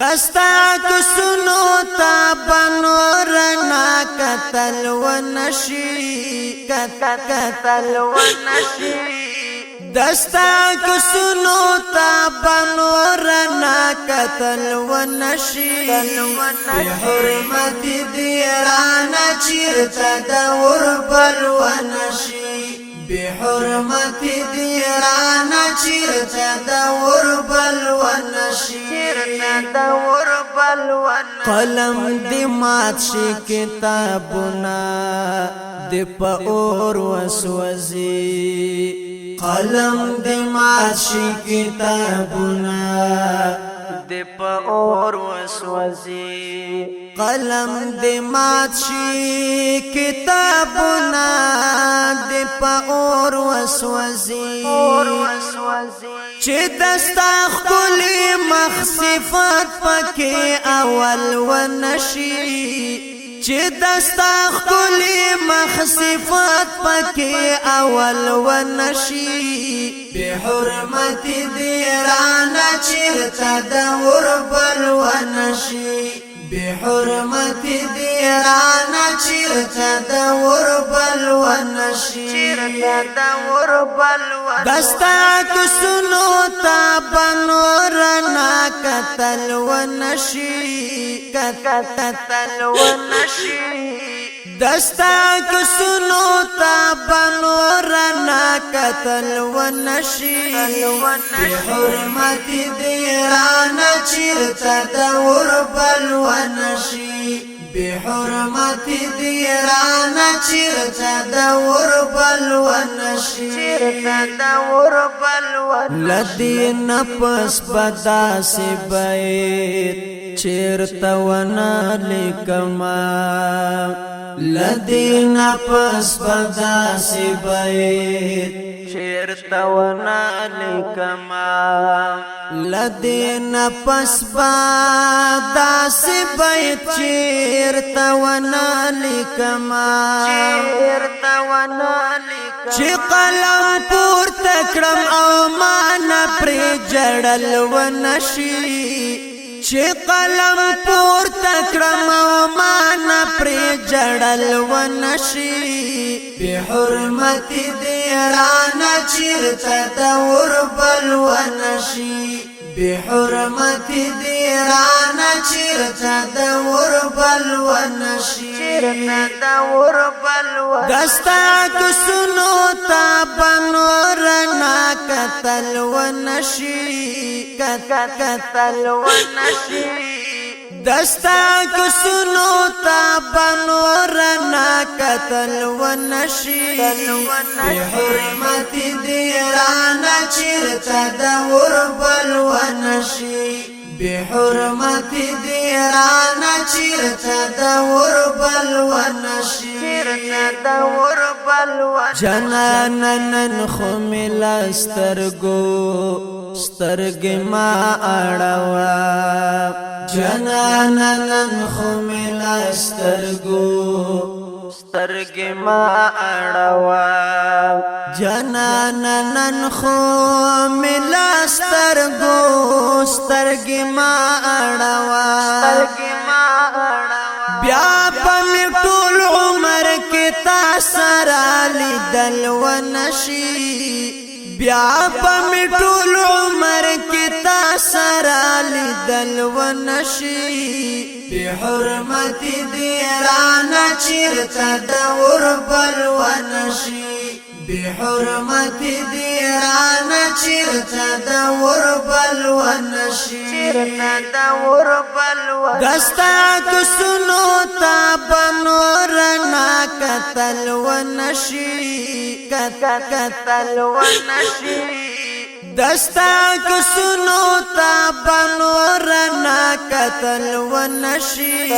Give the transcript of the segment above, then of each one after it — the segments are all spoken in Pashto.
استا کسنو تا بنور نا قتل و نشی قتل و نشی دستا کسنو تا بنور نا قتل و نشی بحرمت دیرانا چیرتا دور بل و نشی بحرمت دیرانا چیرتا دور بل و نشی قلم دی مات شي کتابنا دی په اور وسوځي قلم دی مات شي کتابنا دی په اور وسوځي قلم دی مات شي کتابنا دی په اور وسوځي چې دستا خپل مخصفات پکې اول ونشي چې دستا خپل مخصفات پکې اول ونشي بحرمت دیرانا چیرتا دور بل ونشي بحرمت دیرانا چیرتا دور بل ونشي دستا کسنو تا بنور نا قتل ونشي قتل ونشي دستا کسنو تا بنور نا قتل ونشي بحرمت دیرانا چیرتا دور بل ونشي بحرمت دیرانا چیرتا دور بل ونشي لدی نفس بدا سی بیت چیرتا ونا لکما لدی نفس بدا سی بیت چیرتا ونا لکما لدی نفس بدا سی بیت چیرتا ونا لکما چی قلم پور تکرم او مانا پری جڑل ونشی چی قلم پور تکرم او مانا پری جڑل ونشی بحرمت دیرانا چیرتا دور بل ونشی بحرمت دیرانا چیرتا دور بل ونشی دستا کسنو تا بنور نا قتل ونشي قتل ونشي دستا کسنو تا بنور نا قتل ونشي بحرمت دیرانا چیرتا دور بل ونشي بحرمت دیرانا چیرتا دور بل ونشي جنانن خمل سترگو سترگ ما اڑوا جنانن خمل سترگو سترگ ما اڑوا جنانن خمل سترگو سترگ ما اڑوا بیا پمی طول عمر کی تاسرا لیدل ونشی بیا پمی طول عمر کی تاسرا لیدل ونشی بحرمت دیرانا چیرتا دور بل ونشی بحرمت دیرانا چیرتا دور بل ونشي دستا کسنو تا بنور نا قتل ونشي قتل ونشي دستا کسنو تا بنور نا قتل ونشي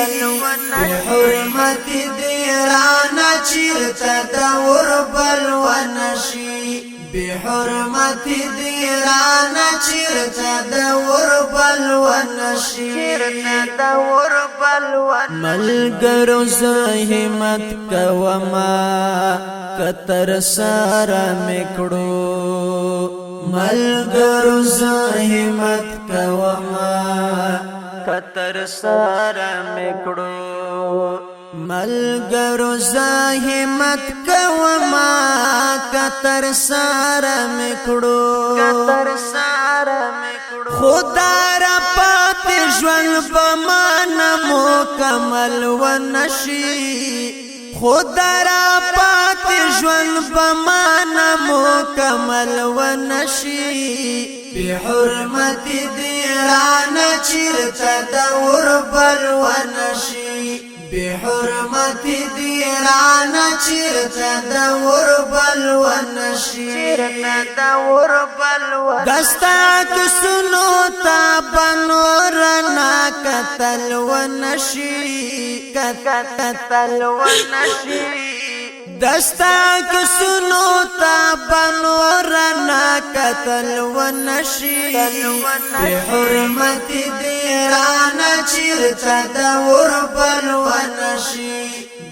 بحرمت دیرانا چیرتا دور بل ونشي بحرمت دیرانا چیرتا دور بل ونشي ملګرو زحمت کوما کتر سارا میکړو ملګرو زحمت کوما کتر سارا میکڑو ملګرو زحمت کوما کتر سارا میکڑو خدا را پات ژوند بمانه مکمل ونشي خدا را پات ژوند بمانه مکمل ونشي بحرمت دیرانه چیرته دور بل ونشي بحرمت دیرانه چیرته دور بل ونشي دستا کسنو تا بنورنا قتل ونشي دستا کسنو تا بنورنا قتل ونشي بحرمت دیرانه چیرته دور بل ونشي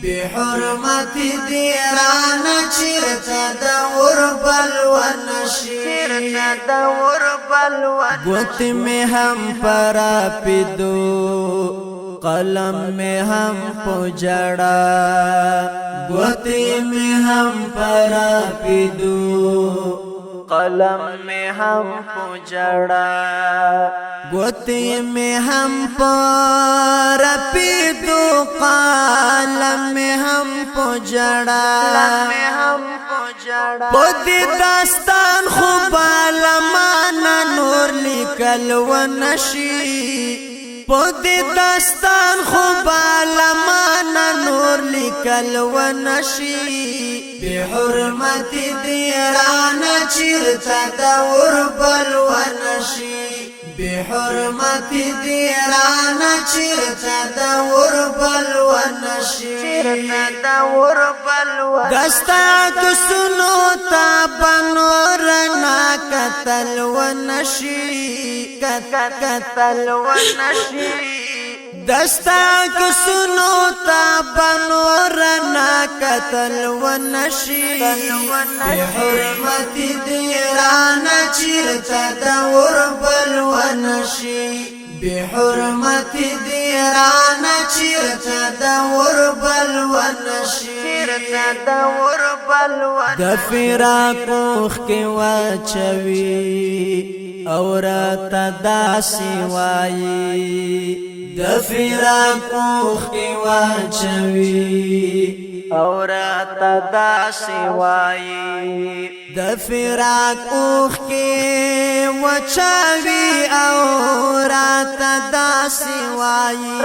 بحرمت دیرانه چیرته دور بل ونشي گوت میں ہم پرا پیدو قلم میں ہم پجڑا گوتی میں ہم پرا پیدو قلم میں ہم پجڑا گوتی میں ہم پرا پیدو قلم میں ہم پجڑا پودی داستان خوبال مانا نور لیکل ونشي پودی داستان خوبال مانا نور لیکل ونشي بحرمت دیرانه چیرته دور بل ونشي بحرمت دیرانه چیرته دور بل ونشي دستا کسنو تا بنورنا قتل ونشي دستا کسنو تا بنورنا قتل ونشي بحرمت دیرانه چیرته دور بل ونشي بحرمت دیرانه چیرته دور بل ونشي د فراق اوخ کې واچوي او راته داسې وایي د فراق اوخ کې واچوي او راته داسې وایي د فراق اوخ کې واچوي او راته داسې وایي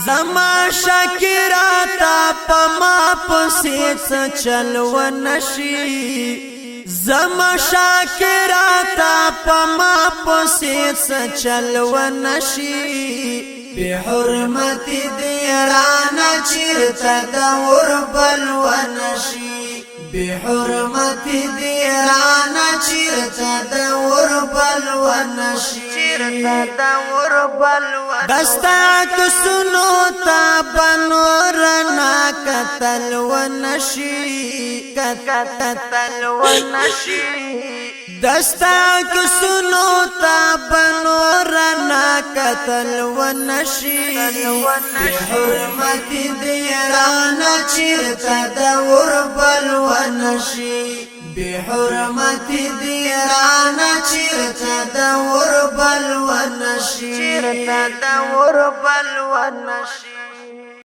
زما شاکراتا پما پسې چل ونشي زما شاکراتا پما پسې چل ونشي بحرمت دیرانه چیرته دور بل ونشي بحرمت دیرانه چیرته دور بل ونشي دستا کسنو تا بنورنا قتل ونشي دستا کسنو تا بنورنا قتل ونشي بحرمت دیرانه چیرته دور بل ونشي بحرمت دیرانه چیرته دور بل ونشي